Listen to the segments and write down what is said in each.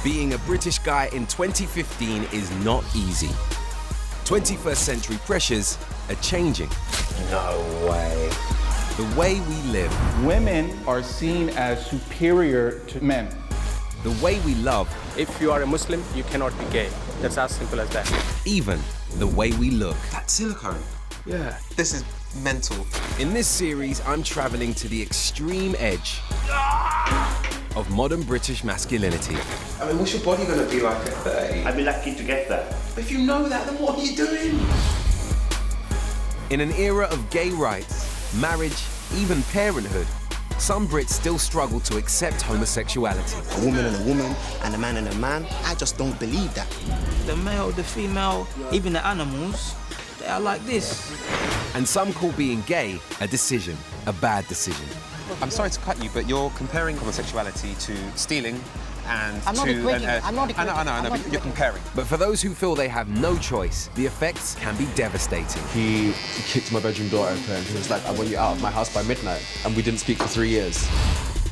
Being a British guy in 2015 is not easy. 21st century pressures are changing. No way. The way we live. Women are seen as superior to men. The way we love. If you are a Muslim, you cannot be gay. That's as simple as that. Even the way we look. That's silicone. Yeah. This is mental. In this series, I'm traveling to the extreme edge of modern British masculinity. I mean, what's your body gonna be like at 30? I'd be lucky to get that. If you know that, then what are you doing? In an era of gay rights, marriage, even parenthood, some Brits still struggle to accept homosexuality. A woman and a woman, and a man and a man, I just don't believe that. The male, the female, even the animals, they are like this. And some call being gay a decision, a bad decision. I'm sorry to cut you, but you're comparing homosexuality to stealing and I'm not equating it. I'm not equating I know, but you're comparing. But for those who feel they have no choice, the effects can be devastating. He kicked my bedroom door open. He was like, I want you out of my house by midnight. And we didn't speak for 3 years.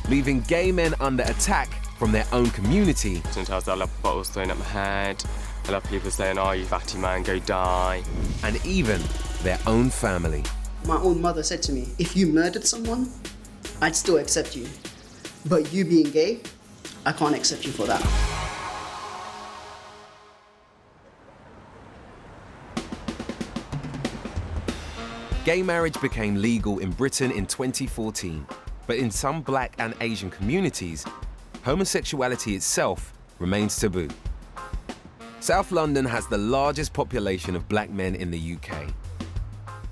Leaving gay men under attack from their own community. Sometimes I love bottles thrown at my head. I love people saying, oh, you fatty man, go die. And even their own family. My own mother said to me, if you murdered someone, I'd still accept you. But you being gay, I can't accept you for that. Gay marriage became legal in Britain in 2014, but in some Black and Asian communities, homosexuality itself remains taboo. South London has the largest population of Black men in the UK.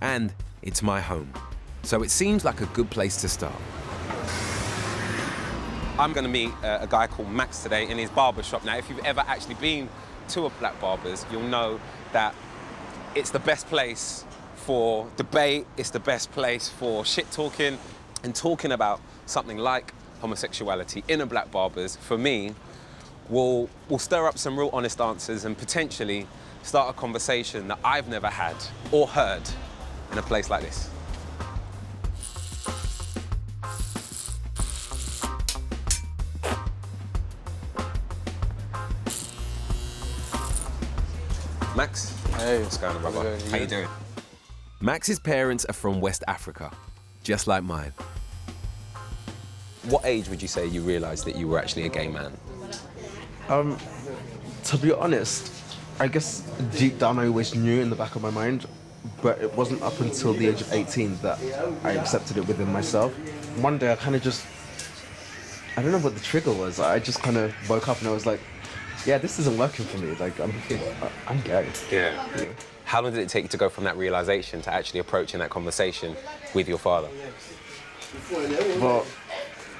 And it's my home, so it seems like a good place to start. I'm going to meet a guy called Max today in his barber shop. Now, if you've ever actually been to a black barber's, you'll know that it's the best place for debate, it's the best place for shit talking, and talking about something like homosexuality in a black barber's, for me, will stir up some real honest answers and potentially start a conversation that I've never had or heard in a place like this. Max? Hey. What's going on, brother? How you doing? Max's parents are from West Africa, just like mine. What age would you say you realised that you were actually a gay man? To be honest, I guess deep down I always knew in the back of my mind, but it wasn't up until the age of 18 that I accepted it within myself. One day I kind of just, I don't know what the trigger was. I just kind of woke up and I was like, yeah, this isn't working for me. Like, I'm gay. Yeah. How long did it take you to go from that realisation to actually approaching that conversation with your father? Well,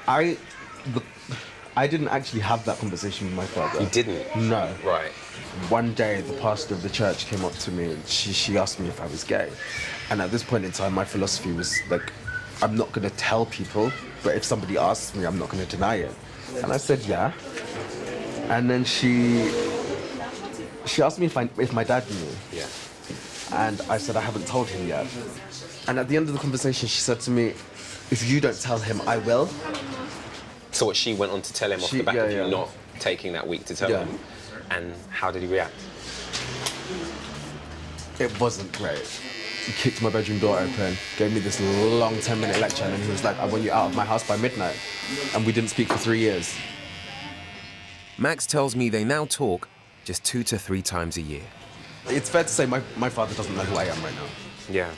I didn't actually have that conversation with my father. You didn't? No. Right. One day, the pastor of the church came up to me and she asked me if I was gay. And at this point in time, my philosophy was like, I'm not going to tell people, but if somebody asks me, I'm not going to deny it. And I said, yeah. And then she asked me if my dad knew. Yeah. And I said, I haven't told him yet. And at the end of the conversation, she said to me, if you don't tell him, I will. So what, she went on to tell him off the back of you not taking that week to tell him? And how did he react? It wasn't great. He kicked my bedroom door open, gave me this long 10-minute lecture, and he was like, I want you out of my house by midnight. And we didn't speak for 3 years. Max tells me they now talk just 2 to 3 times a year. It's fair to say my father doesn't know who I am right now. Yeah.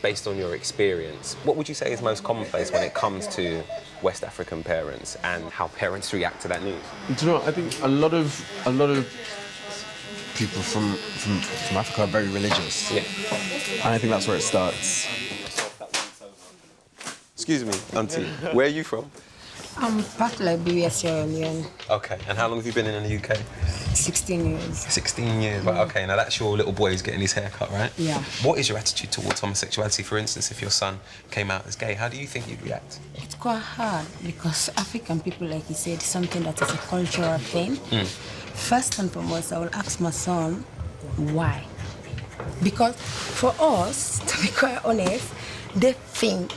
Based on your experience, what would you say is most commonplace when it comes to West African parents and how parents react to that news? Do you know, I think a lot of people from Africa are very religious. Yeah. And I think that's where it starts. Excuse me, auntie, where are you from? I'm part Liberia, Sierra Leone. Okay, and how long have you been in the UK? 16 years. 16 years, right, okay, now that's your little boy who's getting his hair cut, right? Yeah. What is your attitude towards homosexuality? For instance, if your son came out as gay, how do you think you'd react? It's quite hard because African people, like you said, something that is a cultural thing. First and foremost, I will ask my son, why? Because for us, to be quite honest, they think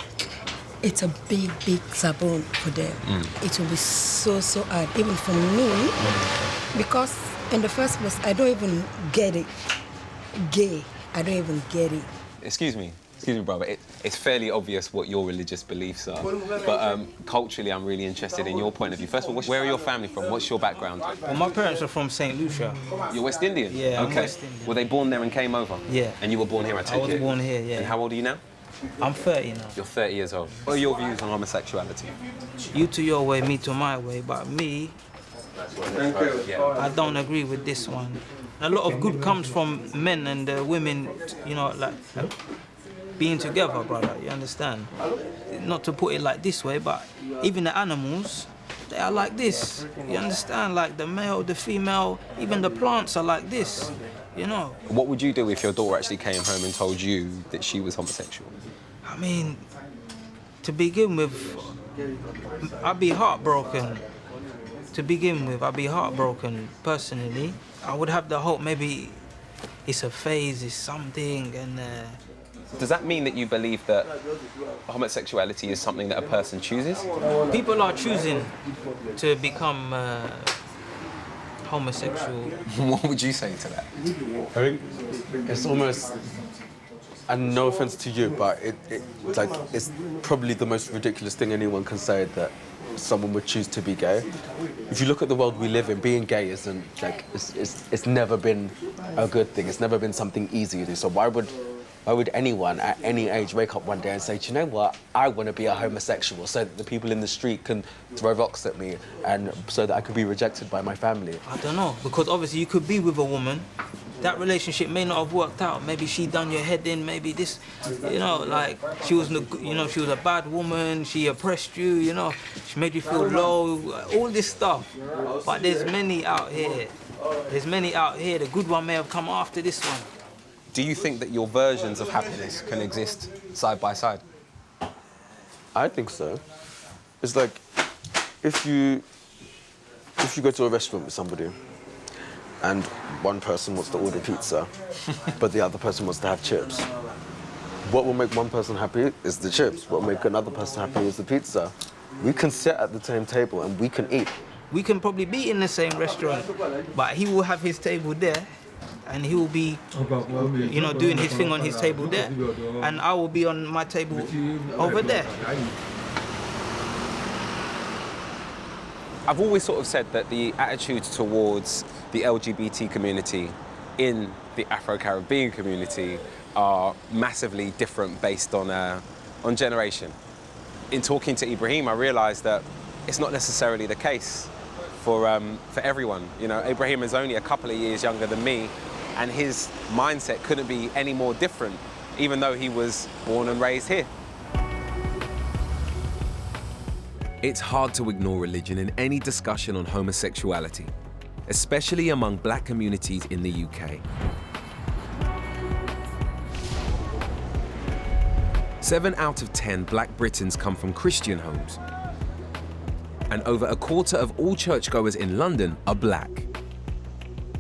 it's a big, big taboo for them. It will be so, so hard, even for me, because in the first place, I don't even get it. Gay, I don't even get it. Excuse me, brother. It's fairly obvious what your religious beliefs are, but culturally, I'm really interested in your point of view. First of all, where are your family from? What's your background? Well, my parents are from St. Lucia. You're West Indian? Yeah, I'm okay. West Indian. Were they born there and came over? Yeah. And you were born here, I take it? I was born here, yeah. And how old are you now? I'm 30 now. You're 30 years old. What are your views on homosexuality? You to your way, me to my way, but me, I don't agree with this one. A lot of good comes from men and women, you know, like being together, brother, you understand? Not to put it like this way, but even the animals, they are like this, you understand? Like the male, the female, even the plants are like this, you know? What would you do if your daughter actually came home and told you that she was homosexual? I mean, to begin with, I'd be heartbroken. To begin with, I'd be heartbroken, personally. I would have the hope maybe it's a phase, it's something, and... Does that mean that you believe that homosexuality is something that a person chooses? People are choosing to become homosexual. What would you say to that? I think it's almost, and no offense to you, but it's probably the most ridiculous thing anyone can say, that someone would choose to be gay. If you look at the world we live in, being gay isn't like, it's never been a good thing. It's never been something easy to do. So why would anyone at any age wake up one day and say, do you know what, I want to be a homosexual so that the people in the street can throw rocks at me and so that I could be rejected by my family? I don't know, because obviously you could be with a woman, that relationship may not have worked out. Maybe she done your head in, maybe this, you know, like she was, you know, she was a bad woman, she oppressed you, you know, she made you feel low, all this stuff. But there's many out here. There's many out here. The good one may have come after this one. Do you think that your versions of happiness can exist side by side? I think so. It's like, if you go to a restaurant with somebody and one person wants to order pizza, but the other person wants to have chips, what will make one person happy is the chips. What will make another person happy is the pizza. We can sit at the same table and we can eat. We can probably be in the same restaurant, but he will have his table there, and he will be, you know, doing his thing on his table there, and I will be on my table over there. I've always sort of said that the attitudes towards the LGBT community in the Afro-Caribbean community are massively different based on generation. In talking to Ibrahim, I realised that it's not necessarily the case for everyone. You know, Ibrahim is only a couple of years younger than me, and his mindset couldn't be any more different, even though he was born and raised here. It's hard to ignore religion in any discussion on homosexuality, especially among black communities in the UK. 7 out of 10 black Britons come from Christian homes, and over a quarter of all churchgoers in London are black.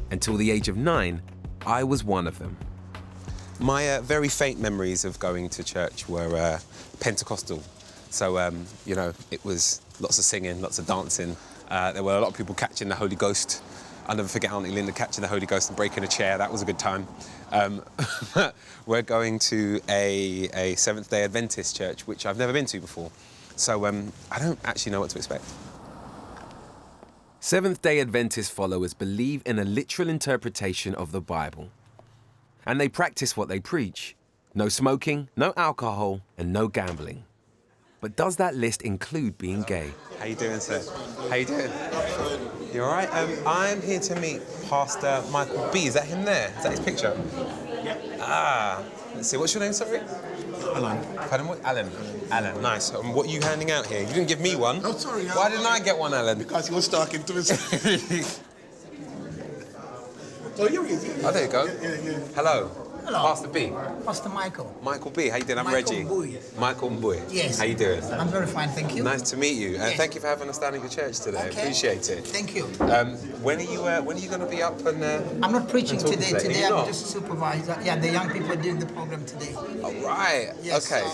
Until the age of 9, I was one of them. My very faint memories of going to church were Pentecostal. So, you know, it was lots of singing, lots of dancing. There were a lot of people catching the Holy Ghost. I'll never forget Auntie Linda catching the Holy Ghost and breaking a chair. That was a good time. We're going to a Seventh-day Adventist church, which I've never been to before. So I don't actually know what to expect. Seventh-day Adventist followers believe in a literal interpretation of the Bible. And they practice what they preach. No smoking, no alcohol, and no gambling. But does that list include being gay? How you doing, sir? How you doing? You all right? I'm here to meet Pastor Michael B. Is that him there? Is that his picture? Yeah. Ah, let's see. What's your name, sorry? Alan. Pardon, what? Alan. Alan, nice. What are you handing out here? You didn't give me one. Oh, sorry. Why didn't I get one, Alan? Because he was talking to us. Oh, here he is. Oh, there you go. Yeah. Hello. Hello. Pastor B. Pastor Michael. Michael B. How you doing? I'm Michael Reggie. Mbui. Michael Mbui. Yes. How you doing? I'm very fine, thank you. Nice to meet you. Yes. Thank you for having us down in your church today. Okay. Appreciate it. Thank you. When are you going to be up and? I'm not preaching and talking today. Today Are you I'm not? just supervisor. Yeah, the young people are doing the program today. All right. Yes. Okay.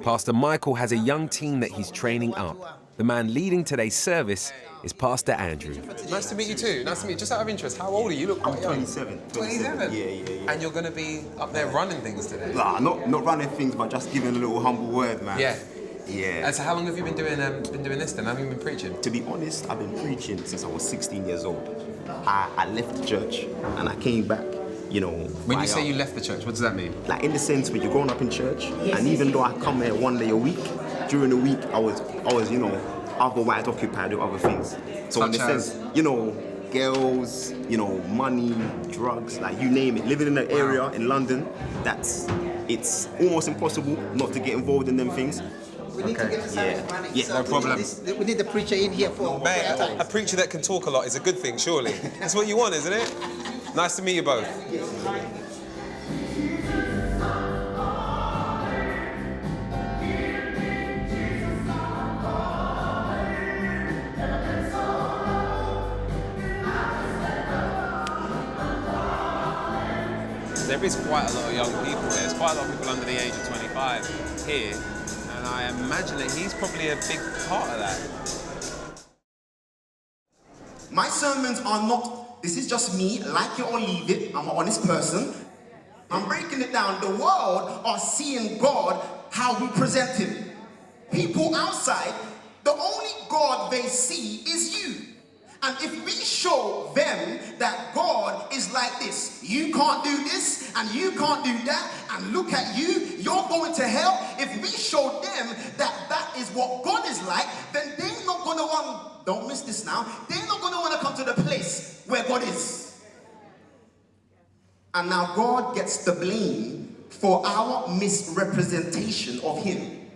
Pastor Michael has a young team that he's training up. The man leading today's service is Pastor Andrew. Nice to meet you too. Nice to meet you. Just out of interest, how old are you? You look quite young. 27. 27? Yeah. And you're going to be up there running things today? Nah, not running things, but just giving a little humble word, man. Yeah. Yeah. And so how long have you been doing this then? How long have you been preaching? To be honest, I've been preaching since I was 16 years old. I left the church and I came back, you know. When you say you left the church, what does that mean? Like in the sense when you're growing up in church, and even though I come here one day a week, during the week I was, you know, otherwise occupied with other things. So in the sense, you know, girls, you know, money, drugs, like you name it. Living in an area in London, it's almost impossible not to get involved in them things. We need to get the Yeah, no problem. We need the preacher in here for Mate, a preacher that can talk a lot is a good thing, surely. That's what you want, isn't it? Nice to meet you both. There is quite a lot of young people here. There's quite a lot of people under the age of 25 here, and I imagine that he's probably a big part of that. My sermons are not, this is just me, like it or leave it. I'm an honest person. I'm breaking it down. The world are seeing God how we present him. People outside, the only God they see is you. And if we show them that God is like this, you can't do this and you can't do that, and look at you, you're going to hell. If we show them that that is what God is like, then they're not going to want, don't miss this now, they're not going to want to come to the place where God is. And now God gets the blame for our misrepresentation of him.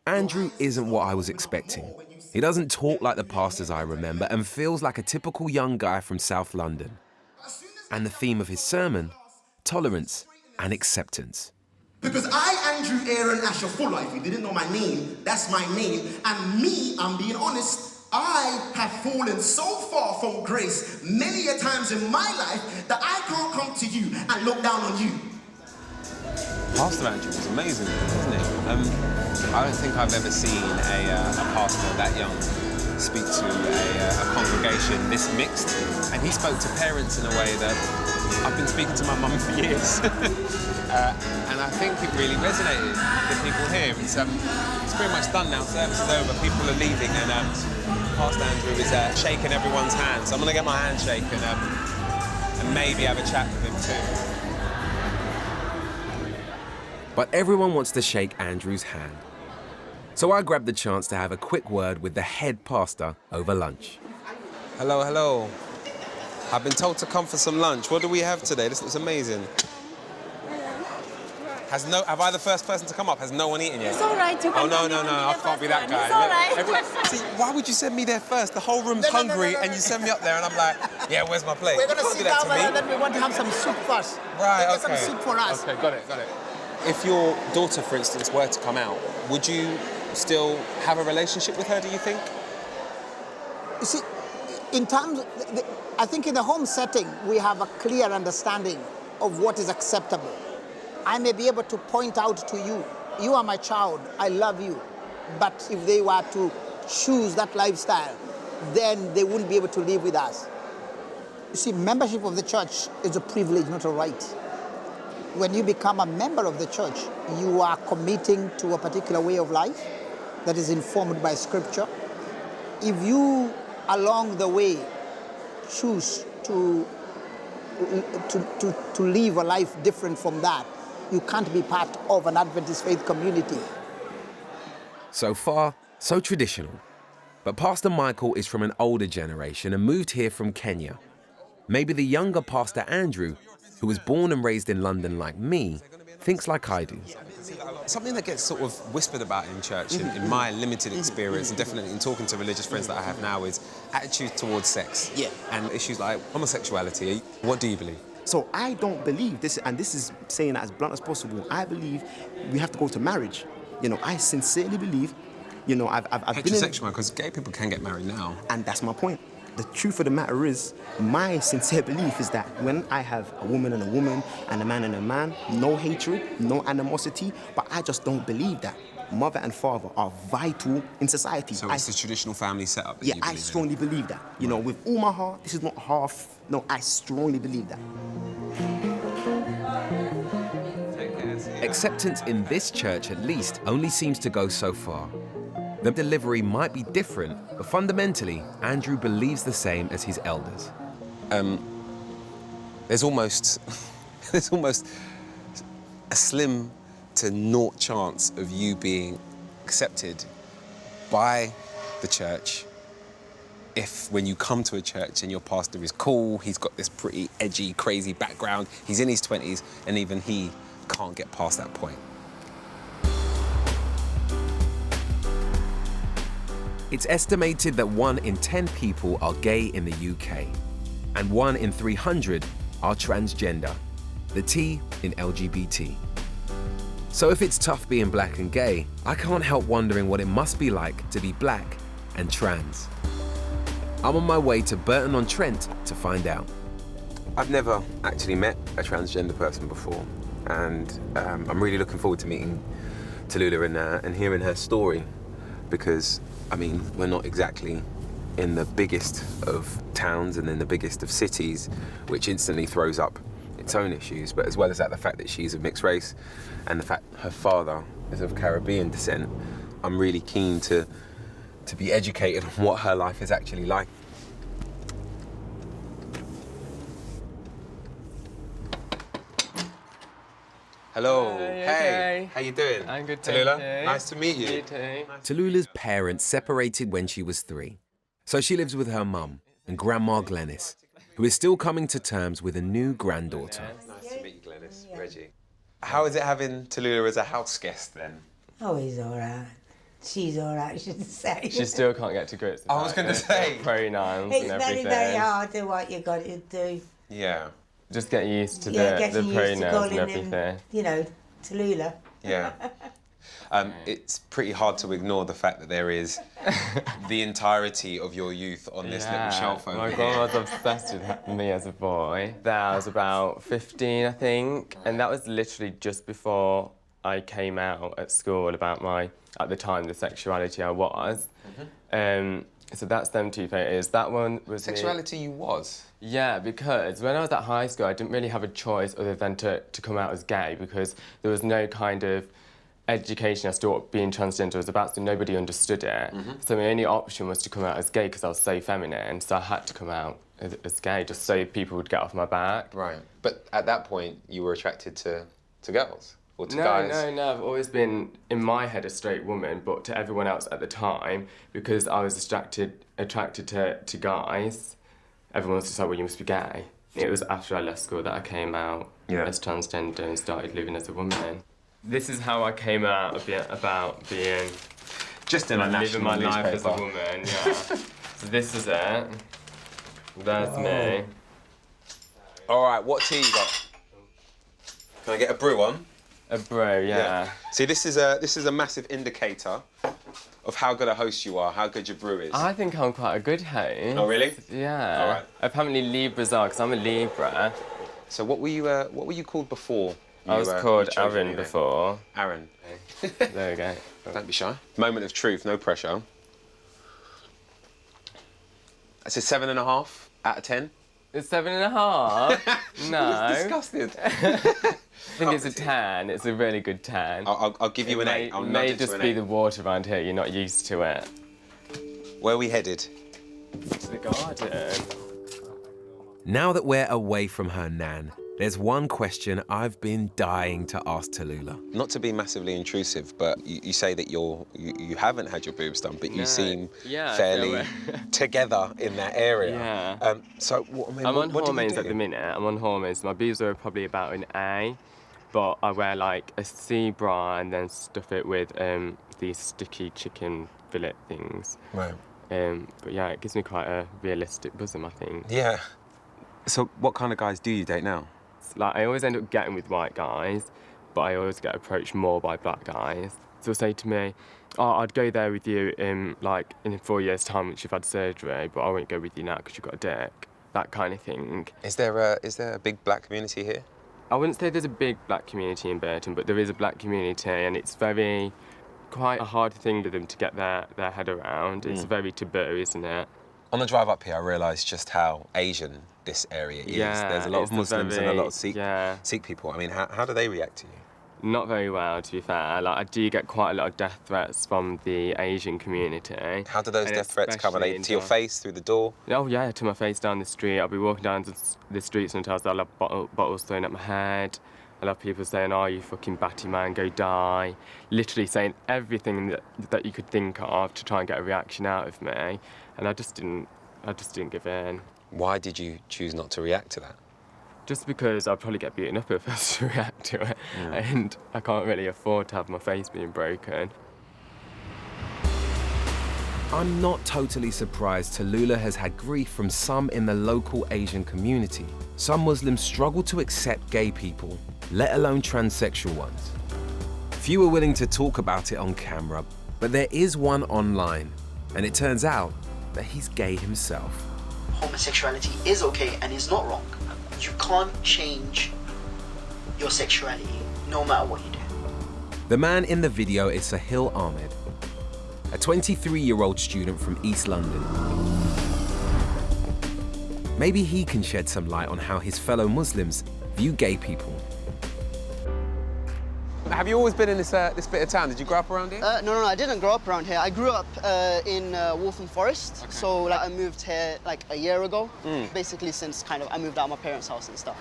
Andrew isn't what I was expecting. He doesn't talk like the pastors I remember and feels like a typical young guy from South London. And the theme of his sermon, tolerance and acceptance. Because I, Andrew Aaron Asher Fuller, if you didn't know my name, that's my name. And me, I'm being honest, I have fallen so far from grace many a times in my life that I can't come to you and look down on you. Pastor Andrew is amazing, isn't he? I don't think I've ever seen a pastor that young speak to a congregation this mixed, and he spoke to parents in a way that I've been speaking to my mum for years. And I think it really resonated with people here. It's pretty much done now. Service is over, people are leaving, and Pastor Andrew is shaking everyone's hands. So I'm going to get my hand shaken and maybe have a chat with him too. But everyone wants to shake Andrew's hand. So I grabbed the chance to have a quick word with the head pastor over lunch. Hello, hello. I've been told to come for some lunch. What do we have today? This looks amazing. Have I the first person to come up? Has no one eaten yet? It's all right. You can no, I can't be that guy. It's all right. See, why would you send me there first? The whole room's hungry and you send me up there and I'm like, yeah, where's my plate? We're going to sit down and then we want to have some soup first. Right, okay. Get some soup for us. Okay, got it. If your daughter, for instance, were to come out, would you still have a relationship with her, do you think? You see, in terms, I think in the home setting, we have a clear understanding of what is acceptable. I may be able to point out to you, you are my child, I love you. But if they were to choose that lifestyle, then they wouldn't be able to live with us. You see, membership of the church is a privilege, not a right. When you become a member of the church, you are committing to a particular way of life that is informed by Scripture. If you, along the way, choose to live a life different from that, you can't be part of an Adventist faith community. So far, so traditional. But Pastor Michael is from an older generation and moved here from Kenya. Maybe the younger Pastor Andrew, who was born and raised in London like me, thinks like I do. Something that gets sort of whispered about in church, in my limited experience, and definitely in talking to religious friends that I have now, is attitude towards sex. Yeah. And issues like homosexuality. What do you believe? So I don't believe this, and this is saying that as blunt as possible. I believe we have to go to marriage. You know, I sincerely believe. You know, I've been heterosexual, because gay people can get married now. And that's my point. The truth of the matter is, my sincere belief is that when I have a woman and a man and a man, no hatred, no animosity, but I just don't believe that mother and father are vital in society. So it's the traditional family setup that yeah, you I believe strongly believe that. You know, with all my heart, this is not half, no, I strongly believe that. Acceptance in this church, at least, only seems to go so far. The delivery might be different, but fundamentally, Andrew believes the same as his elders. There's almost a slim to naught chance of you being accepted by the church if when you come to a church and your pastor is cool, he's got this pretty edgy, crazy background, he's in his 20s, and even he can't get past that point. It's estimated that 1 in 10 people are gay in the UK, and 1 in 300 are transgender, the T in LGBT. So if it's tough being black and gay, I can't help wondering what it must be like to be black and trans. I'm on my way to Burton-on-Trent to find out. I've never actually met a transgender person before, and I'm really looking forward to meeting Tula and hearing her story, because I mean, we're not exactly in the biggest of towns and in the biggest of cities, which instantly throws up its own issues. But as well as that, the fact that she's of mixed race and the fact her father is of Caribbean descent, I'm really keen to be educated on what her life is actually like. Hello. Hey. Okay. How you doing? I'm good, Tula. thank you. Nice to meet you. You too. Tallulah's parents separated when she was 3, so she lives with her mum and Grandma Glenys, who is still coming to terms with a new granddaughter. Nice to meet you, Glenys. Reggie. How is it having Tula as a house guest then? Oh, he's all right. She's all right, I should say. She still can't get to grips with I was going to say. pronouns It's and very, everything. very hard to what you got to do. Yeah. Just get used to the getting used to pronouns and calling everything. him, you know, Tula. Yeah. It's pretty hard to ignore the fact that there is the entirety of your youth on this little shelf over my here. grandma was obsessed with me as a boy. I was about 15, I think, and that was literally just before I came out at school about at the time, the sexuality I was. So that's them two photos. That one was Sexuality you was? Yeah, because when I was at high school, I didn't really have a choice other than to come out as gay, because there was no kind of education as to what being transgender was about, so nobody understood it. So my only option was to come out as gay because I was so feminine, so I had to come out as gay just so people would get off my back. Right. But at that point, you were attracted to girls? Or to guys? No, I've always been, in my head, a straight woman, but to everyone else at the time, because I was attracted to guys, everyone was just like, well, you must be gay. It was after I left school that I came out as transgender and started living as a woman. This is how I came out about being... Just in a living my national life as a newspaper. woman, yeah. So this is it. There's me. All right, what tea you got? Can I get a brew on? A brew, yeah. See, this is a massive indicator of how good a host you are, how good your brew is. I think I'm quite a good host. Oh, really? Yeah. All right. Apparently Libras are, because I'm a Libra. So what were you called before? I was called Aaron before. Aaron. There we go. Don't be shy. Moment of truth, no pressure. That's a 7.5 out of 10. It's 7.5? No. He was disgusted. I think it's a 10. It's a really good 10. I'll give you an 8. I'll It nudge may it to just an be 8. the water around here. You're not used to it. Where are we headed? To the garden. Now that we're away from her nan, there's one question I've been dying to ask Tula. Not to be massively intrusive, but you say that you haven't had your boobs done, but you seem fairly together in that area. Yeah. So what, I mean, I'm on what hormones do you at do? the minute. I'm on hormones. My boobs are probably about an A, but I wear like a C bra and then stuff it with these sticky chicken fillet things. Right. But yeah, it gives me quite a realistic bosom, I think. Yeah. So what kind of guys do you date now? Like, I always end up getting with white guys, but I always get approached more by black guys. So they'll say to me, oh, I'd go there with you in 4 years' time once you've had surgery, but I won't go with you now because you've got a dick. That kind of thing. Is there a big black community here? I wouldn't say there's a big black community in Burton, but there is a black community, and it's quite a hard thing for them to get their head around. It's very taboo, isn't it? On the drive up here, I realised just how Asian this area is. Yeah, there's a lot of Muslims and a lot of Sikh people. I mean, how do they react to you? Not very well, to be fair. Like, I do get quite a lot of death threats from the Asian community. How do those death threats come? Are they to your face, through the door? Oh yeah, to my face down the street. I'll be walking down the street sometimes, I'll have bottles thrown at my head. I'll have people saying, oh, you fucking batty man, go die. Literally saying everything that you could think of to try and get a reaction out of me. And I just didn't give in. Why did you choose not to react to that? Just because I'd probably get beaten up if I was to react to it. Yeah. And I can't really afford to have my face being broken. I'm not totally surprised Tula has had grief from some in the local Asian community. Some Muslims struggle to accept gay people, let alone transsexual ones. Few are willing to talk about it on camera, but there is one online, and it turns out that he's gay himself. Homosexuality is okay and is not wrong. You can't change your sexuality no matter what you do. The man in the video is Sahil Ahmed, a 23-year-old student from East London. Maybe he can shed some light on how his fellow Muslims view gay people. Have you always been in this bit of town? Did you grow up around here? No, I didn't grow up around here. I grew up in Waltham Forest. Okay. So I moved here a year ago. Basically since I moved out of my parents' house and stuff.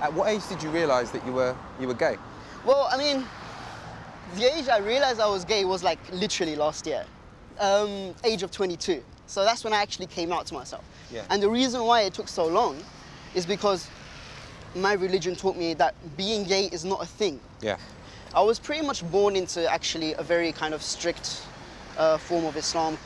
At what age did you realise that you were gay? Well, I mean, the age I realised I was gay was literally last year, age of 22. So that's when I actually came out to myself. Yeah. And the reason why it took so long is because my religion taught me that being gay is not a thing. Yeah. I was pretty much born into actually a very kind of strict form of Islam.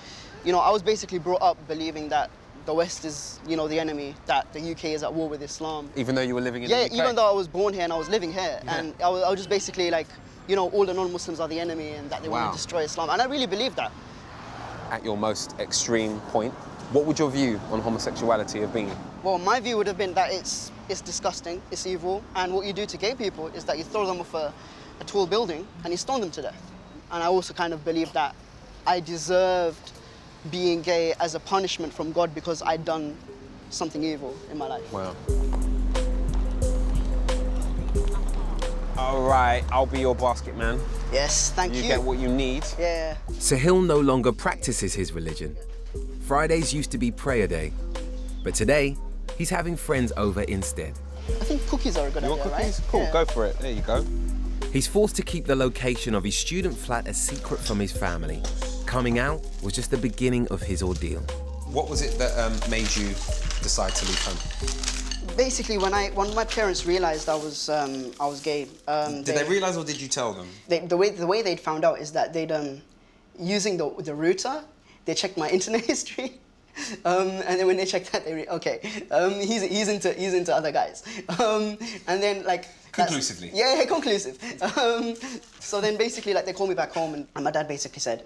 You know, I was basically brought up believing that the West is, the enemy, that the UK is at war with Islam. Even though you were living in the UK? Yeah, even though I was born here and I was living here. Yeah. And I was just basically all the non-Muslims are the enemy and that they want to destroy Islam. And I really believed that. At your most extreme point, what would your view on homosexuality have been? Well, my view would have been that it's disgusting, it's evil, and what you do to gay people is that you throw them off a tall building and you stone them to death. And I also kind of believed that I deserved being gay as a punishment from God because I'd done something evil in my life. Wow. All right, I'll be your basket man. Yes, thank you. You get what you need. Yeah. Sahil no longer practices his religion. Fridays used to be prayer day, but today he's having friends over instead. I think cookies are a good idea, You want cookies? right? Cool, Yeah. go for it. There you go. He's forced to keep the location of his student flat a secret from his family. Coming out was just the beginning of his ordeal. What was it that made you decide to leave home? Basically, when my parents realized I was gay, did they realize or did you tell them? The way they'd found out is that they'd using the router, they checked my internet history, and then when they checked that, he's into other guys, and then conclusively. Yeah, conclusive. So then basically they called me back home and my dad basically said,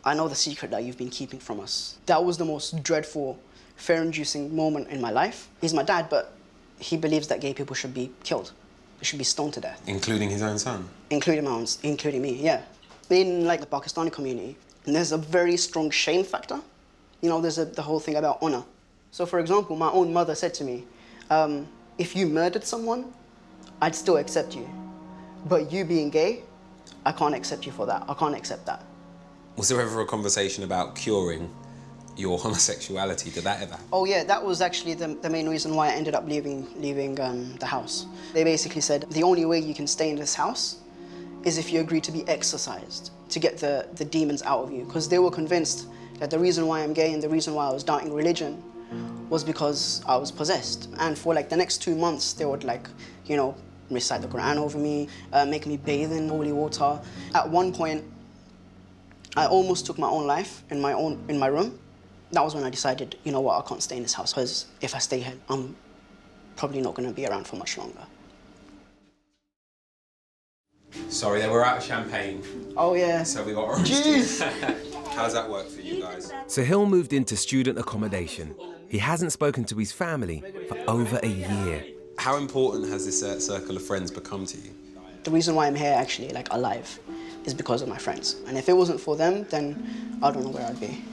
I know the secret that you've been keeping from us. That was the most dreadful, fear-inducing moment in my life. He's my dad, but he believes that gay people should be killed. They should be stoned to death. Including his own son? Including me, yeah. In the Pakistani community, there's a very strong shame factor. There's the whole thing about honor. So for example, my own mother said to me, if you murdered someone, I'd still accept you. But you being gay, I can't accept you for that. I can't accept that. Was there ever a conversation about curing your homosexuality? Did that ever happen? Oh yeah, that was actually the main reason why I ended up leaving the house. They basically said, the only way you can stay in this house is if you agree to be exorcised, to get the demons out of you. Because they were convinced that the reason why I'm gay and the reason why I was doubting religion was because I was possessed. And for the next 2 months, they would recite the Quran over me, make me bathe in holy water. At one point, I almost took my own life in my room. That was when I decided, you know what, I can't stay in this house because if I stay here, I'm probably not going to be around for much longer. Sorry, they were out of champagne. Oh yeah. So we got orange juice. How does that work for you guys? Sahil moved into student accommodation. He hasn't spoken to his family for over a year. How important has this circle of friends become to you? The reason why I'm here actually, like alive, is because of my friends. And if it wasn't for them, then I don't know where I'd be.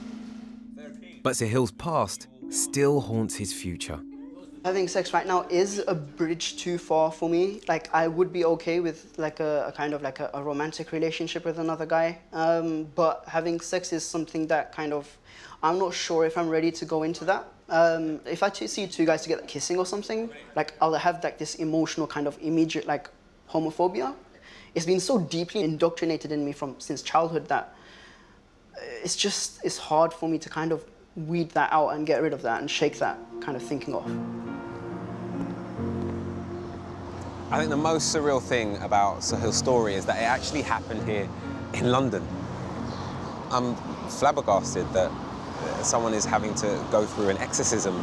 But Sahil's past still haunts his future. Having sex right now is a bridge too far for me. Like, I would be okay with like a kind of like a romantic relationship with another guy. But having sex is something that kind of, I'm not sure if I'm ready to go into that. If I see two guys together kissing or something, like I'll have like this emotional kind of immediate like homophobia. It's been so deeply indoctrinated in me since childhood that it's hard for me to kind of weed that out and get rid of that and shake that kind of thinking off. I think the most surreal thing about Sahil's story is that it actually happened here in London. I'm flabbergasted that someone is having to go through an exorcism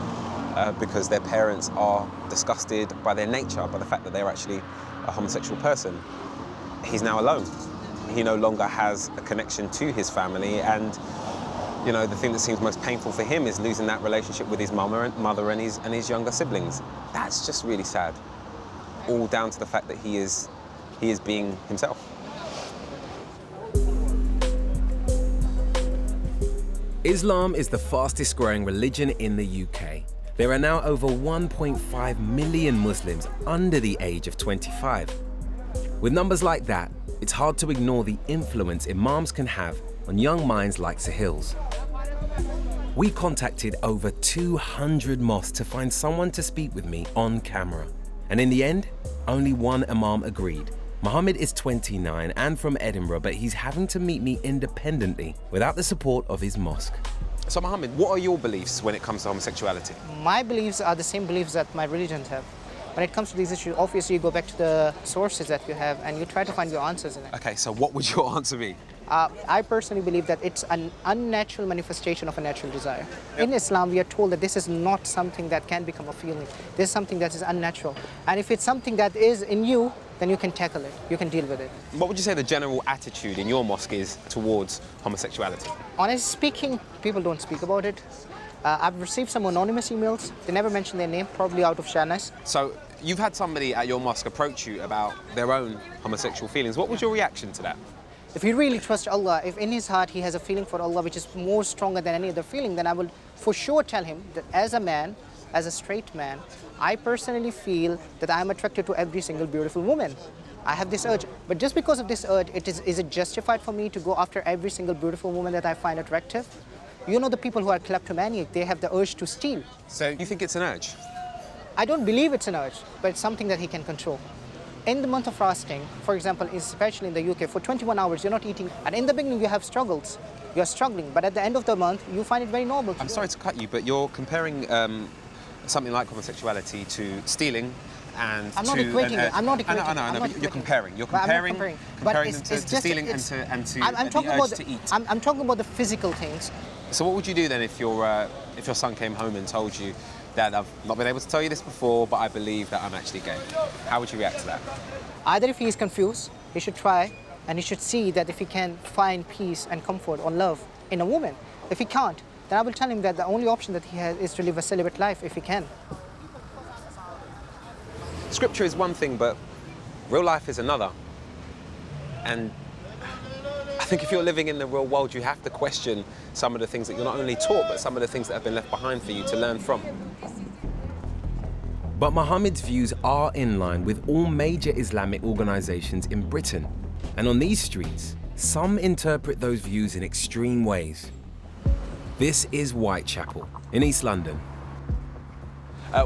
because their parents are disgusted by their nature, by the fact that they're actually a homosexual person. He's now alone. He no longer has a connection to his family, and you know, the thing that seems most painful for him is losing that relationship with his mother and his younger siblings. That's just really sad. All down to the fact that he is being himself. Islam is the fastest growing religion in the UK. There are now over 1.5 million Muslims under the age of 25. With numbers like that, it's hard to ignore the influence imams can have on young minds like Sahil's. We contacted over 200 mosques to find someone to speak with me on camera. And in the end, only one imam agreed. Mohammed is 29 and from Edinburgh, but he's having to meet me independently without the support of his mosque. So Mohammed, what are your beliefs when it comes to homosexuality? My beliefs are the same beliefs that my religions have. When it comes to these issues, obviously you go back to the sources that you have and you try to find your answers in it. Okay, so what would your answer be? I personally believe that it's an unnatural manifestation of a natural desire. In Islam, we are told that this is not something that can become a feeling. This is something that is unnatural. And if it's something that is in you, then you can tackle it, you can deal with it. What would you say the general attitude in your mosque is towards homosexuality? Honestly speaking, people don't speak about it. I've received some anonymous emails. They never mention their name, probably out of shyness. So you've had somebody at your mosque approach you about their own homosexual feelings. What was your reaction to that? If he really trusts Allah, if in his heart he has a feeling for Allah which is more stronger than any other feeling, then I will for sure tell him that as a man, as a straight man, I personally feel that I am attracted to every single beautiful woman. I have this urge, but just because of this urge, is it justified for me to go after every single beautiful woman that I find attractive? You know, the people who are kleptomaniac, they have the urge to steal. So you think it's an urge? I don't believe it's an urge, but it's something that he can control. In the month of fasting, for example, especially in the UK, for 21 hours you're not eating. And in the beginning you have struggles, you're struggling, but at the end of the month you find it very normal. I'm sorry to cut you, but you're comparing something like homosexuality to stealing and I'm not equating it. I'm not equating it. I know, but you're comparing. You're comparing them to stealing and to the urge to eat. I'm talking about the physical things. So what would you do then if your son came home and told you, Dad, I've not been able to tell you this before, but I believe that I'm actually gay? How would you react to that? Either if he is confused, he should try, and he should see that if he can find peace and comfort or love in a woman. If he can't, then I will tell him that the only option that he has is to live a celibate life if he can. Scripture is one thing, but real life is another. And I think if you're living in the real world, you have to question some of the things that you're not only taught, but some of the things that have been left behind for you to learn from. But Mohammed's views are in line with all major Islamic organizations in Britain. And on these streets, some interpret those views in extreme ways. This is Whitechapel in East London.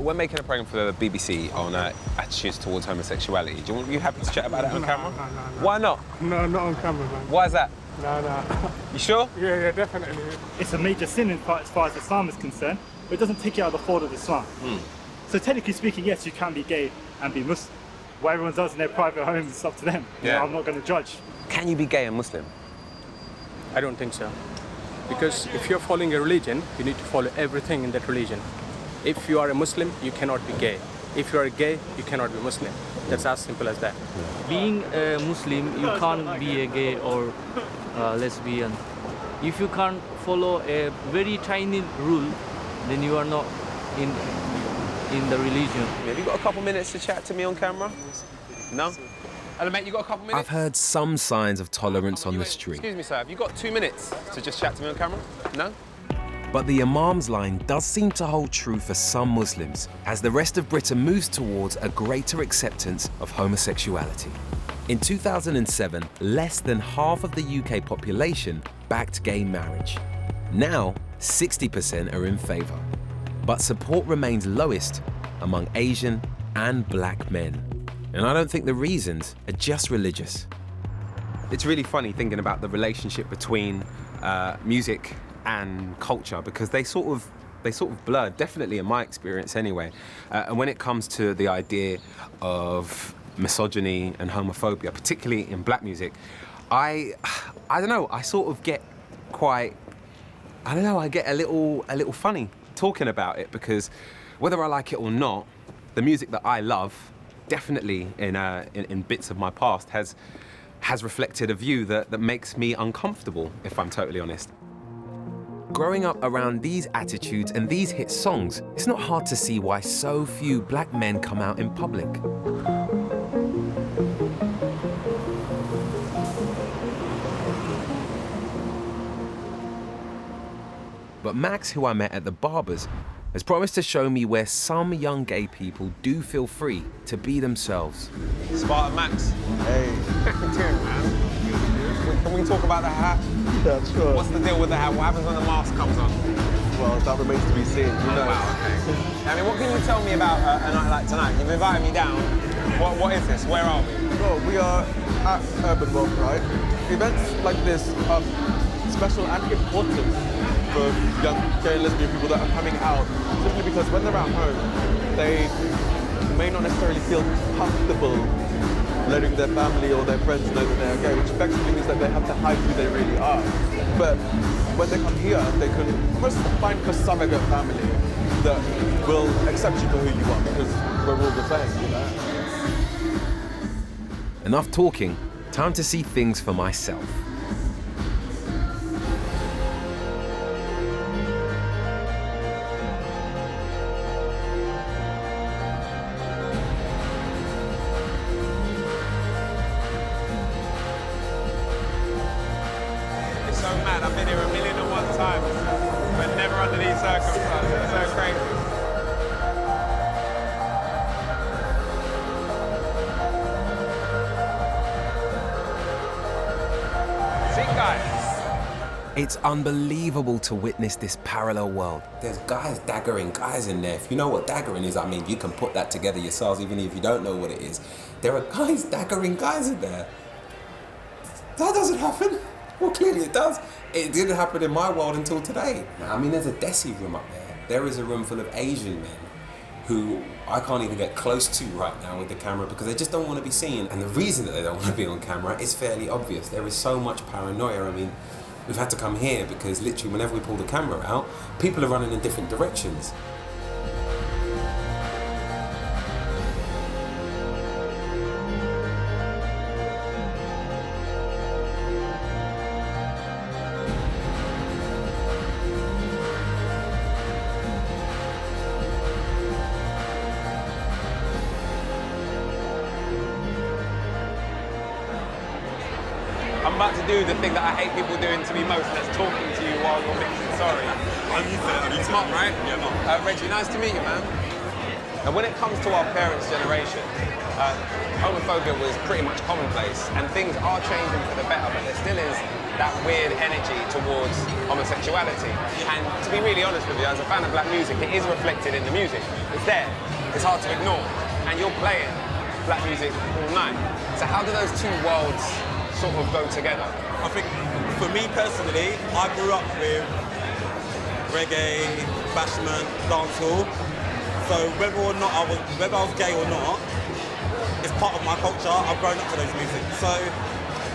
We're making a program for the BBC on attitudes towards homosexuality. Are you happy to chat about it on camera? No. Why not? No, not on camera, man. Why is that? No. You sure? Yeah, definitely. It's a major sin as far as Islam is concerned, but it doesn't take you out of the fold of Islam. So technically speaking, yes, you can be gay and be Muslim. What everyone does in their private homes, it's up to them. Yeah. You know, I'm not going to judge. Can you be gay and Muslim? I don't think so. Because if you're following a religion, you need to follow everything in that religion. If you are a Muslim, you cannot be gay. if you are gay, you cannot be Muslim. That's as simple as that. Being a Muslim, you can't be a gay or lesbian. If you can't follow a very tiny rule, then you are not in the religion. Have you got a couple minutes to chat to me on camera? No? Hello, mate, you got a couple minutes? I've heard some signs of tolerance on the street. Excuse me, sir, have you got 2 minutes to just chat to me on camera? No? But the Imams line does seem to hold true for some Muslims, as the rest of Britain moves towards a greater acceptance of homosexuality. In 2007, less than half of the UK population backed gay marriage. Now, 60% are in favour. But support remains lowest among Asian and black men. And I don't think the reasons are just religious. It's really funny thinking about the relationship between music and culture, because they sort of blur, definitely in my experience anyway. And when it comes to the idea of misogyny and homophobia, particularly in black music, I don't know, I sort of get quite, I don't know, I get a little funny talking about it, because whether I like it or not, the music that I love, definitely in bits of my past, has reflected a view that makes me uncomfortable, if I'm totally honest. Growing up around these attitudes and these hit songs, it's not hard to see why so few black men come out in public. But Max, who I met at the Barbers, has promised to show me where some young gay people do feel free to be themselves. Spartan Max. Hey. Man. Can we talk about the hat? Yeah, sure. What's the deal with the hat? What happens when the mask comes on? Well, that remains to be seen. Who knows? Wow, okay. I mean, what can you tell me about a night like tonight? You've invited me down. What is this? Where are we? Well, we are at Urban World Pride. Events like this are special and important for young gay and lesbian people that are coming out, simply because when they're at home, they may not necessarily feel comfortable letting their family or their friends know that they're gay, which effectively means that they have to hide who they really are. But when they come here, they can almost find a surrogate family that will accept you for who you are, because we're all the same, you know? Enough talking, time to see things for myself. I've been here 1,000,001 times, but never under these circumstances. It's so crazy. See, guys? It's unbelievable to witness this parallel world. There's guys daggering guys in there. If you know what daggering is, I mean, you can put that together yourselves, even if you don't know what it is. There are guys daggering guys in there. That doesn't happen. Well, clearly it does. It didn't happen in my world until today. I mean, there's a Desi room up there. There is a room full of Asian men who I can't even get close to right now with the camera because they just don't want to be seen. And the reason that they don't want to be on camera is fairly obvious. There is so much paranoia. I mean, we've had to come here because literally whenever we pull the camera out, people are running in different directions. I'm about to do the thing that I hate people doing to me most, and that's talking to you while you're mixing. Sorry. I'm used to it. It's not, right? Yeah, no. Reggie, nice to meet you, man. And when it comes to our parents' generation, homophobia was pretty much commonplace, and things are changing for the better, but there still is that weird energy towards homosexuality. And to be really honest with you, as a fan of black music, it is reflected in the music. It's there. It's hard to ignore. And you're playing black music all night. So how do those two worlds sort of go together? I think for me personally, I grew up with reggae, bashment, dancehall. So whether I was gay or not, it's part of my culture. I've grown up to those music. So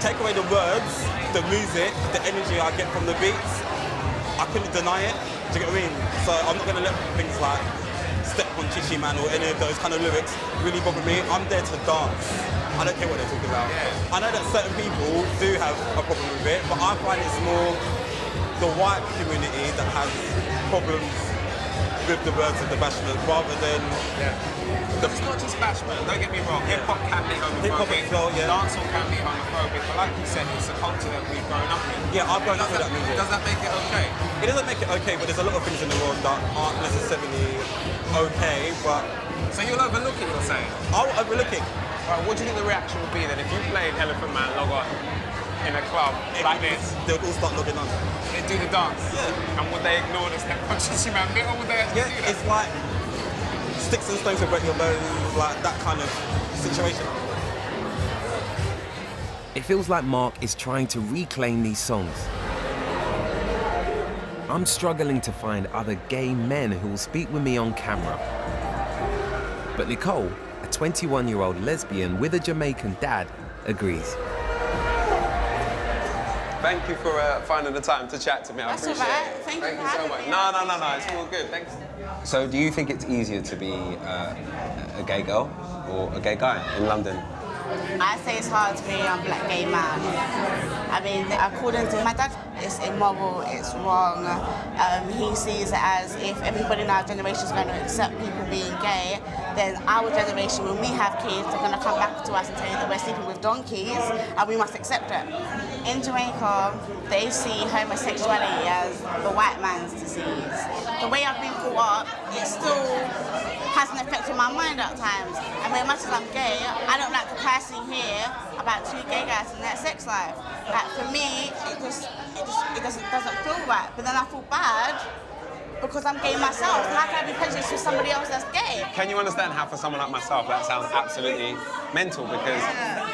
take away the words, the music, the energy I get from the beats, I couldn't deny it. Do you get what I mean? So I'm not going to let things like step on Chichi Man or any of those kind of lyrics really bother me. I'm there to dance. I don't care what they're talking about. I know that certain people do have a problem with it, but I find it's more the white community that has problems with the words of the bashment rather than... It's not just bashment, don't get me wrong. Hip-hop can be homophobic, dancehall can be homophobic, but like you said, it's a culture that we've grown up with. Yeah, I've grown up with that music. Does that make it okay? It doesn't make it okay, but there's a lot of things in the world that aren't necessarily okay, but... So you'll overlook it, you're saying? I'll overlook it. Right, what do you think the reaction would be then if you played Elephant Man log on in a club like this? They'll all start logging on. They'd do the dance? Yeah. And would they ignore the step on Chichi Man bit, or would they actually do that? It's like sticks and stones will break your bones, like that kind of situation. It feels like Mark is trying to reclaim these songs. I'm struggling to find other gay men who will speak with me on camera. But Nicole, a 21-year-old lesbian with a Jamaican dad, agrees. Thank you for finding the time to chat to me. I appreciate it. Thank you so much. No, it's all good. Thanks. So, do you think it's easier to be a gay girl or a gay guy in London? I say it's hard to be a black gay man. I mean, according to my dad, it's immoral, it's wrong. He sees it as if everybody in our generation is going to accept people being gay, then our generation, when we have kids, they're going to come back to us and tell you that we're sleeping with donkeys and we must accept it. In Jamaica, they see homosexuality as the white man's disease. The way I've been brought up, it still has an effect on my mind at times. I mean, as much as I'm gay, I don't like to personally hear about two gay guys in their sex life. Like, for me, it doesn't feel right. But then I feel bad because I'm gay myself. How can I be prejudiced with somebody else that's gay? Can you understand how for someone like myself that sounds absolutely mental? Because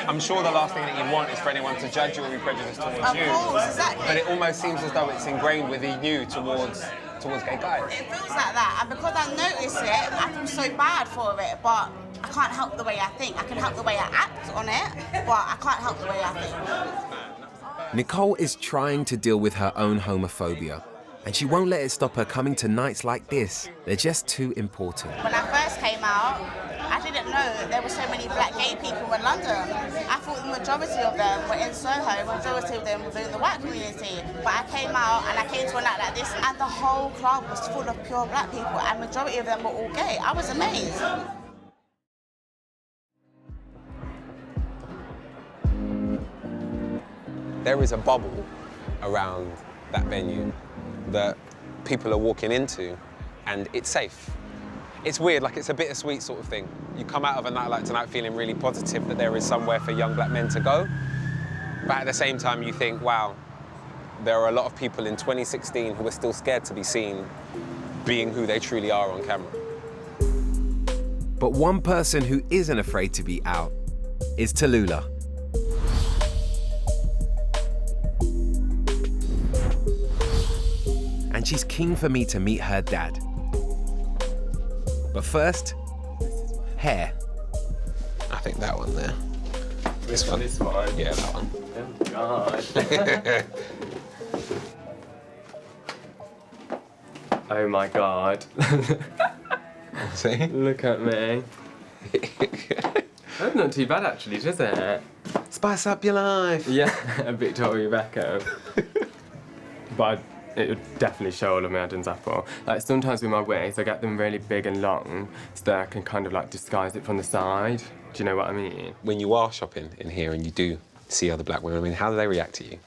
I'm sure the last thing that you'd want is for anyone to judge you or be prejudiced towards you. Of course, exactly. But it almost seems as though it's ingrained within you towards gay guys. It feels like that, and because I notice it, I feel so bad for it, but I can't help the way I think. I can help the way I act on it, but I can't help the way I think. Nicole is trying to deal with her own homophobia, and she won't let it stop her coming to nights like this. They're just too important. When I first came out, I didn't know that there were so many black gay people in London. I thought the majority of them were in Soho, the majority of them were in the white community. But I came out and I came to a night like this and the whole club was full of pure black people and the majority of them were all gay. I was amazed. There is a bubble around that venue that people are walking into and it's safe. It's weird, like it's a bittersweet sort of thing. You come out of a night like tonight feeling really positive that there is somewhere for young black men to go. But at the same time you think, wow, there are a lot of people in 2016 who are still scared to be seen being who they truly are on camera. But one person who isn't afraid to be out is Tula. And she's keen for me to meet her dad. But first, hair. I think that one there. This one? This one? Yeah, that one. Oh, God. Oh, my God. See? Look at me. That's not too bad, actually, does it? Spice up your life. Yeah, a Victoria Beckham. But it would definitely show all of my Adam's apple. Like sometimes with my wigs, I get them really big and long so that I can kind of like disguise it from the side. Do you know what I mean? When you are shopping in here and you do see other black women, I mean, how do they react to you?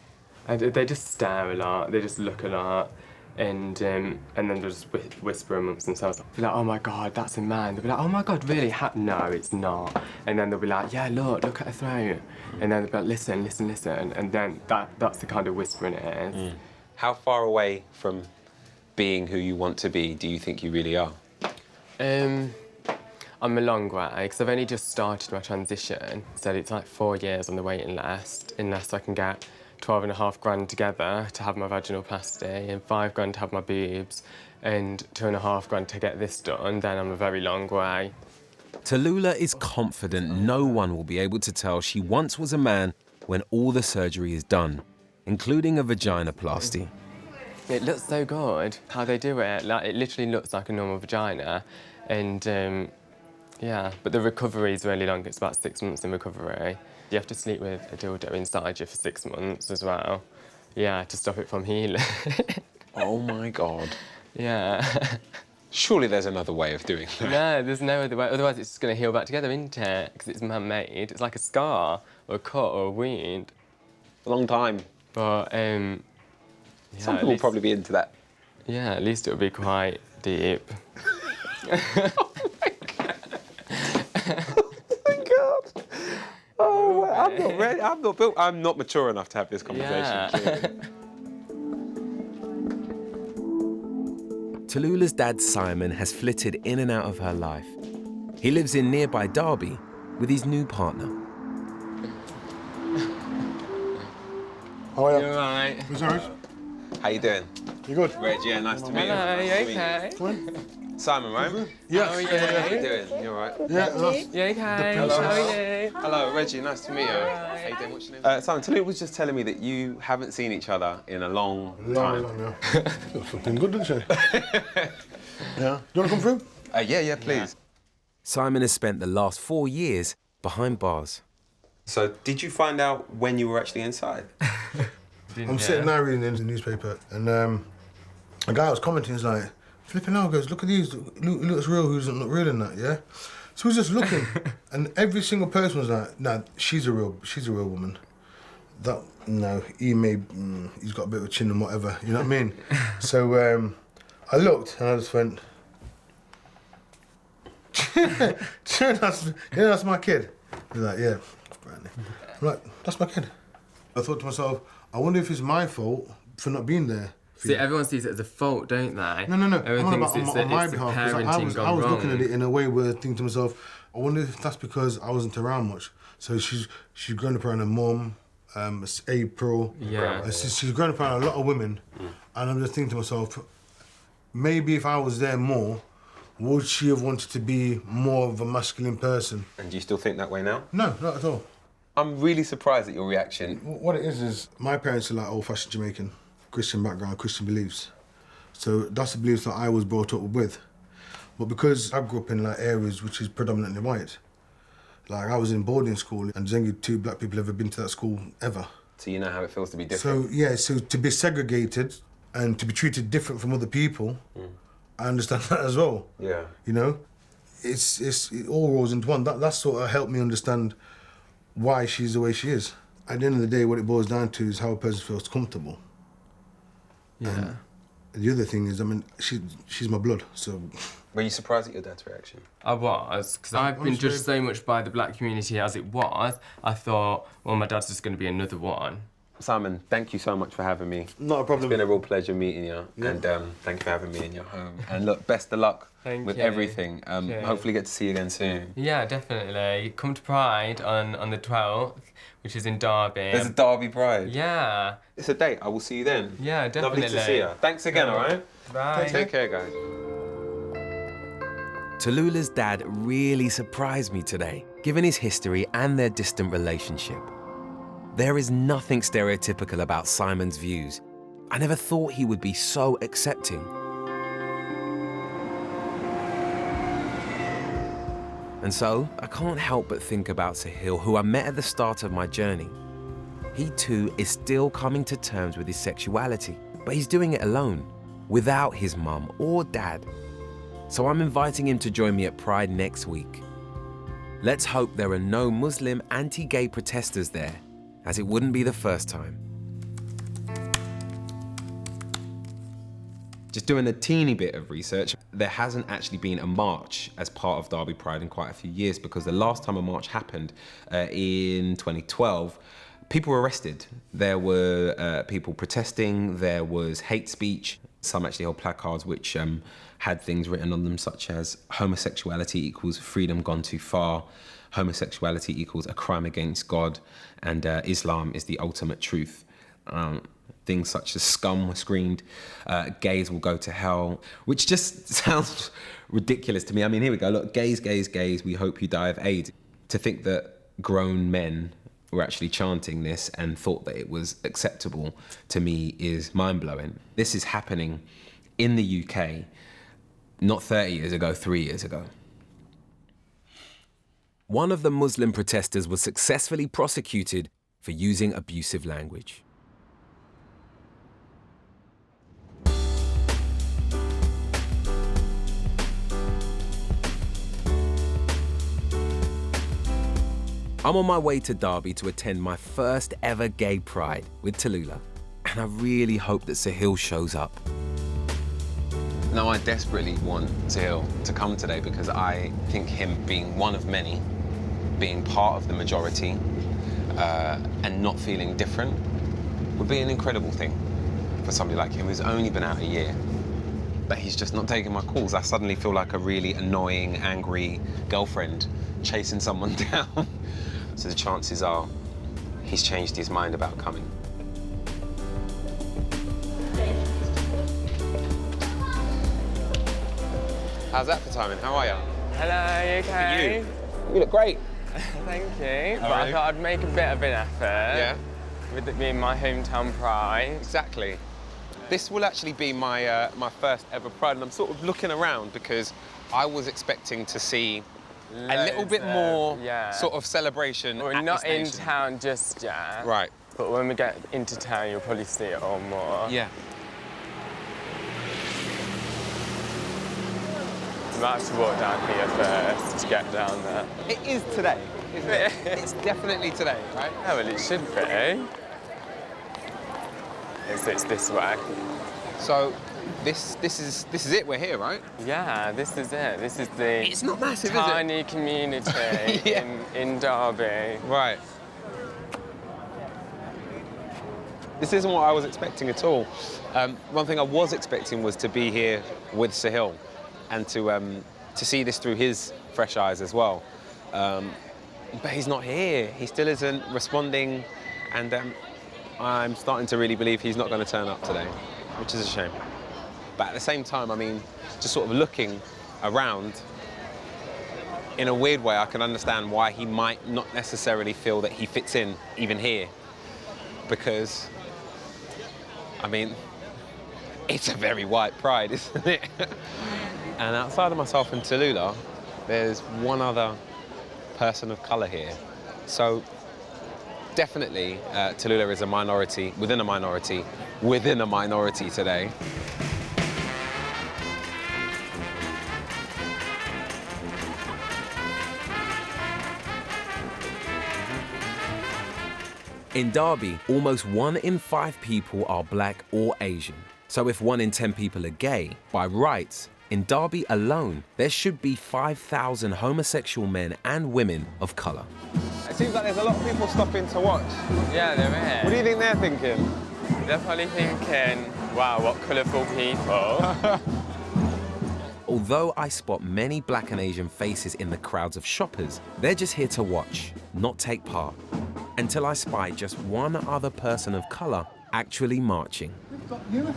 They just stare a lot, they just look a lot, and then they'll just whisper amongst themselves. They'll be like, oh my God, that's a man. They'll be like, oh my God, really? No, it's not. And then they'll be like, yeah, look at her throat. And then they'll be like, listen, listen, listen. And then that's the kind of whispering it is. How far away from being who you want to be do you think you really are? I'm a long way, because I've only just started my transition. So it's like 4 years on the waiting list, unless I can get 12.5 grand together to have my vaginoplasty and 5 grand to have my boobs and 2.5 grand to get this done, then I'm a very long way. Tula is confident no one will be able to tell she once was a man when all the surgery is done, including a vaginoplasty. It looks so good how they do it. Like, it literally looks like a normal vagina. And yeah, but the recovery is really long. It's about 6 months in recovery. You have to sleep with a dildo inside you for 6 months as well. Yeah, to stop it from healing. Oh my God. Yeah. Surely there's another way of doing that. No, there's no other way. Otherwise, it's just going to heal back together, isn't it? Because it's man-made. It's like a scar or a cut or a wound. A long time. But some people will probably be into that. Yeah, at least it'll be quite deep. Oh, I'm not ready. I'm not built. I'm not mature enough to have this conversation. Clearly. Tallulah's dad, Simon, has flitted in and out of her life. He lives in nearby Derby with his new partner. How are you? You alright? Who's alright? How you doing? You good? Reg, yeah, nice to meet you. Hello, you okay? Simon, right? Yes. How are you? How you doing? You alright? Yeah, You okay? How are you? Hello, Reggie, nice to meet you. How you doing? What's your name? Simon, Tula was just telling me that you haven't seen each other in a long time. Long, yeah. Got something good, didn't she? Yeah. Do you want to come through? Yeah, please. Simon has spent the last 4 years behind bars. So, did you find out when you were actually inside? I'm sitting there reading the newspaper, and a guy was commenting, he's like, flipping out, goes, look at these, it looks real, who's not real in that, yeah? So he was just looking, and every single person was like, nah, she's a real woman. That, no, he may, he's got a bit of a chin and whatever, you know what I mean? So I looked, and I just went, that's my kid. He's like, yeah, it's Brandy. I'm like, that's my kid. I thought to myself, I wonder if it's my fault for not being there. See, everyone sees it as a fault, don't they? No. Everyone I'm thinks on my it's behalf. parenting I was gone looking at wrong. it in a way where thinking to myself, I wonder if that's because I wasn't around much. So she's grown up around her mum, April. Yeah. She's grown up around a lot of women, and I'm just thinking to myself, maybe if I was there more, would she have wanted to be more of a masculine person? And do you still think that way now? No, not at all. I'm really surprised at your reaction. What it is my parents are like old-fashioned Jamaican, Christian background, Christian beliefs. So that's the beliefs that I was brought up with. But because I grew up in like areas which is predominantly white, like I was in boarding school, and there's only 2 black people ever been to that school ever. So you know how it feels to be different. So yeah, so to be segregated and to be treated different from other people, I understand that as well. Yeah. You know, it all rolls into one. That sort of helped me understand why she's the way she is. At the end of the day, what it boils down to is how a person feels comfortable. Yeah. And the other thing is, I mean, she's my blood, so... Were you surprised at your dad's reaction? I was, because I've been judged so much by the black community as it was. I thought, well, my dad's just going to be another one. Simon, thank you so much for having me. Not a problem. It's been a real pleasure meeting you, and thank you for having me in your home. And look, best of luck with everything. Hopefully get to see you again soon. Yeah, definitely. Come to Pride on the 12th, which is in Derby. There's a Derby Pride? Yeah. It's a date. I will see you then. Yeah, definitely. Lovely to see you. Thanks again, all right? Bye. Take care, guys. Tallulah's dad really surprised me today, given his history and their distant relationship. There is nothing stereotypical about Simon's views. I never thought he would be so accepting. And so, I can't help but think about Sahil, who I met at the start of my journey. He too is still coming to terms with his sexuality, but he's doing it alone, without his mum or dad. So I'm inviting him to join me at Pride next week. Let's hope there are no Muslim anti-gay protesters there, as it wouldn't be the first time. Just doing a teeny bit of research, there hasn't actually been a march as part of Derby Pride in quite a few years, because the last time a march happened in 2012, people were arrested. There were people protesting, there was hate speech. Some actually held placards which had things written on them such as homosexuality equals freedom gone too far, homosexuality equals a crime against God, and Islam is the ultimate truth. Things such as scum were screamed, gays will go to hell, which just sounds ridiculous to me. I mean, here we go, look, gays, gays, gays, we hope you die of AIDS. To think that grown men were actually chanting this and thought that it was acceptable, to me is mind-blowing. This is happening in the UK, Not 30 years ago, 3 years ago. One of the Muslim protesters was successfully prosecuted for using abusive language. I'm on my way to Derby to attend my first ever gay pride with Tula, and I really hope that Sahil shows up. No, I desperately want Sahil to come today because I think him being one of many, being part of the majority, and not feeling different would be an incredible thing for somebody like him who's only been out a year. But he's just not taking my calls. I suddenly feel like a really annoying, angry girlfriend chasing someone down. So the chances are he's changed his mind about coming. How's that for timing? How are you? Hello, you okay? You look great. Thank you. But I thought I'd make a bit of an effort. Yeah? With it being my hometown pride. Exactly. This will actually be my my first ever pride, and I'm sort of looking around because I was expecting to see a little bit more sort of celebration. We're not in town just yet. Right. But when we get into town, you'll probably see it all more. Yeah. You might have to walk down here first to get down there. It is today, isn't it? It's definitely today, right? Oh, well, it should be. It's this way. So, this is it. We're here, right? Yeah, this is it. This is the It's not massive, tiny community in Derby. Right. This isn't what I was expecting at all. One thing I was expecting was to be here with Sahil and to see this through his fresh eyes as well. But he's not here. He still isn't responding, and I'm starting to really believe he's not going to turn up today, which is a shame. But at the same time, I mean, just sort of looking around, in a weird way, I can understand why he might not necessarily feel that he fits in even here. Because, I mean, it's a very white pride, isn't it? And outside of myself and Tula, there's one other person of colour here. So definitely, Tula is a minority within a minority within a minority today. In Derby, almost 1 in 5 people are black or Asian. So if 1 in 10 people are gay, by rights, in Derby alone, there should be 5,000 homosexual men and women of colour. It seems like there's a lot of people stopping to watch. Yeah, there is. What do you think they're thinking? They're probably thinking, wow, what colourful people. Although I spot many black and Asian faces in the crowds of shoppers, they're just here to watch, not take part. Until I spy just one other person of colour actually marching.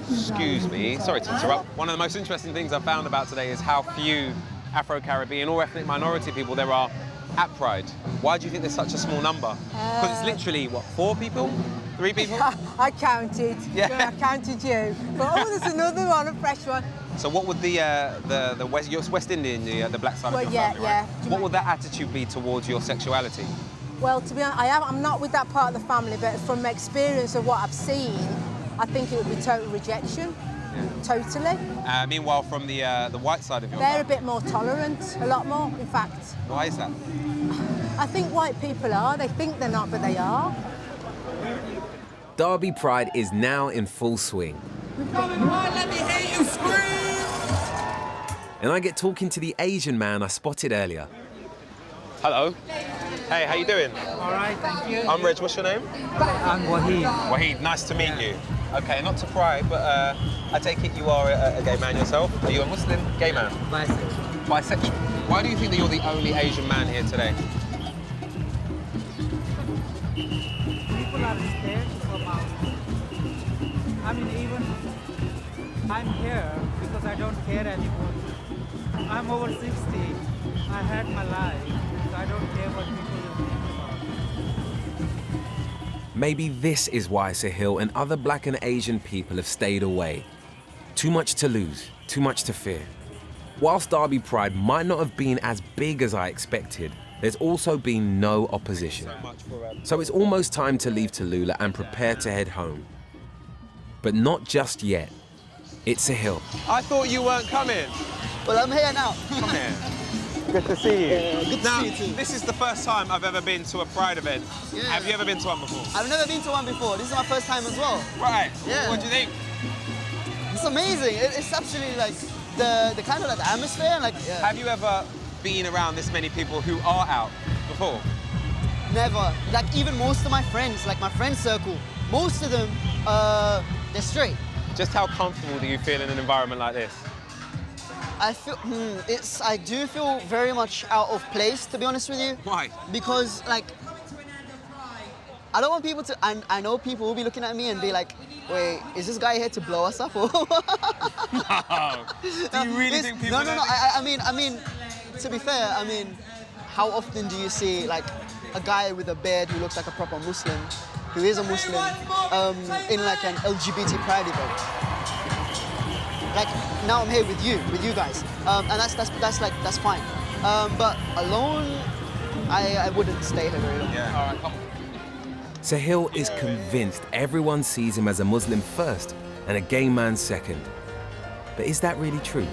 Excuse me, sorry to interrupt. One of the most interesting things I've found about today is how few Afro-Caribbean or ethnic minority people there are at Pride. Why do you think there's such a small number? Because it's literally, what, 4 people? 3 people? I counted. Yeah. I counted you. But oh, there's another one, a fresh one. So what would the West, you're West Indian, the black side of your family, right? What would that attitude be towards your sexuality? Well, to be honest, I'm not with that part of the family, but from experience of what I've seen, I think it would be total rejection. Yeah. Totally. Meanwhile, from the white side of your They're family? a bit more tolerant, a lot more, in fact. Why is that? I think white people are. They think they're not, but they are. Derby Pride is now in full swing. Let me hear you scream! And I get talking to the Asian man I spotted earlier. Hello. Hey, how you doing? All right, thank you. I'm Reg, what's your name? I'm Wahid. Wahid, nice to meet you. Okay, not to pry, but I take it you are a gay man yourself. Are you a Muslim gay man? Bisexual. Bisexual. Why do you think that you're the only Asian man here today? People are scared to come out. I mean, even I'm here because I don't care anymore. I'm over 60. I had my life, so I don't care what people think about. Maybe this is why Sahil and other black and Asian people have stayed away. Too much to lose, too much to fear. Whilst Derby Pride might not have been as big as I expected, there's also been no opposition. So it's almost time to leave Tula and prepare to head home. But not just yet. It's Sahil. I thought you weren't coming. Well, I'm here now. Come here. Good to see you. Good to Now, see you too. this is the first time I've ever been to a Pride event. Yeah. Have you ever been to one before? I've never been to one before. This is my first time as well. Right. Yeah. What do you think? It's amazing. It's absolutely like the kind of like atmosphere. Like, yeah. Have you ever been around this many people who are out before? Never. Like even most of my friends, like my friend circle, most of them, they're straight. Just how comfortable do you feel in an environment like this? I feel, I do feel very much out of place, to be honest with you. Why? Because like, I don't want people to, I know people will be looking at me and be like, wait, is this guy here to blow us up? Or No. Do you really think people No. I mean, to be fair, I mean, how often do you see like a guy with a beard who looks like a proper Muslim, who is a Muslim, in like an LGBT pride event? Like now I'm here with you guys, and that's fine. But alone, I wouldn't stay here very long. Yeah. All right, come on. Sahil is convinced everyone sees him as a Muslim first and a gay man second. But is that really true?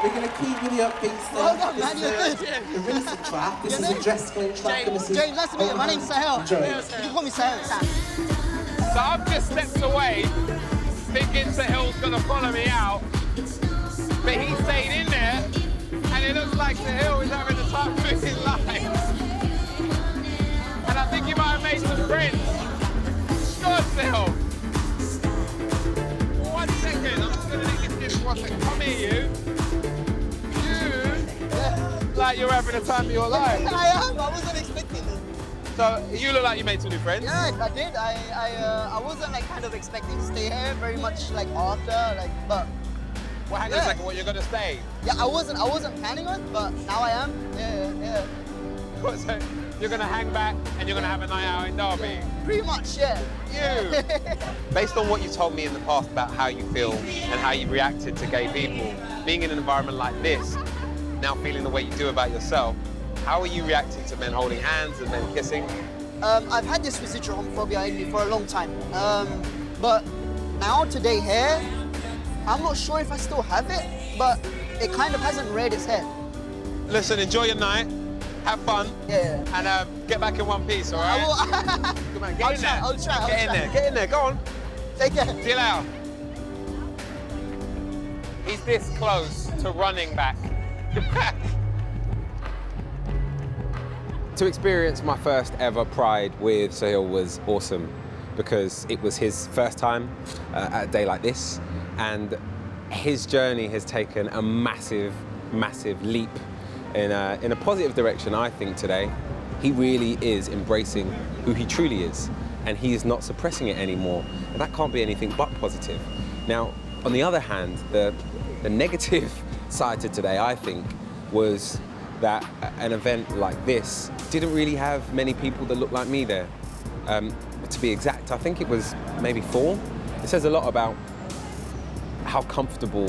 We're going to keep with the upbeat stuff. Well done, man, you're good. The Vincent track. This is a dress code track. James, nice to meet you. My name's Sahil. You can call me Sahil. So I've just stepped away, thinking Sahil's gonna follow me out, but he stayed in there, and it looks like Sahil is having the time of his life. And I think he might have made some friends. Go on, Sahil. 1 second, I'm just gonna make this for a second. Come here, you. Like you're having the time of your life. I am. I wasn't expecting this. So you look like you made some new friends. Yeah, I did. I wasn't like kind of expecting to stay here very much like after like, but. Well, hang on a second. What, you're gonna stay? Yeah, I wasn't planning on, but now I am. Yeah. So you're gonna hang back and you're gonna have a night out in Derby. Pretty much, yeah. You. Based on what you told me in the past about how you feel and how you reacted to gay people, being in an environment like this, now feeling the way you do about yourself, how are you reacting to men holding hands and men kissing? I've had this residual homophobia in me for a long time. But now, today here, I'm not sure if I still have it, but it kind of hasn't reared its head. Listen, enjoy your night, have fun, yeah, and get back in one piece, all right? Come on, get in there. I'll try. Get in there, go on. Take care. See you later. He's this close to running back. To experience my first ever Pride with Sahil was awesome because it was his first time at a day like this, and his journey has taken a massive leap in a positive direction, I think, today. He really is embracing who he truly is, and he is not suppressing it anymore, and that can't be anything but positive. Now, on the other hand, the negative side to today, I think, was that an event like this didn't really have many people that looked like me there. To be exact, I think it was maybe 4. It says a lot about how comfortable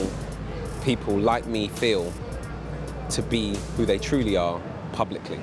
people like me feel to be who they truly are publicly.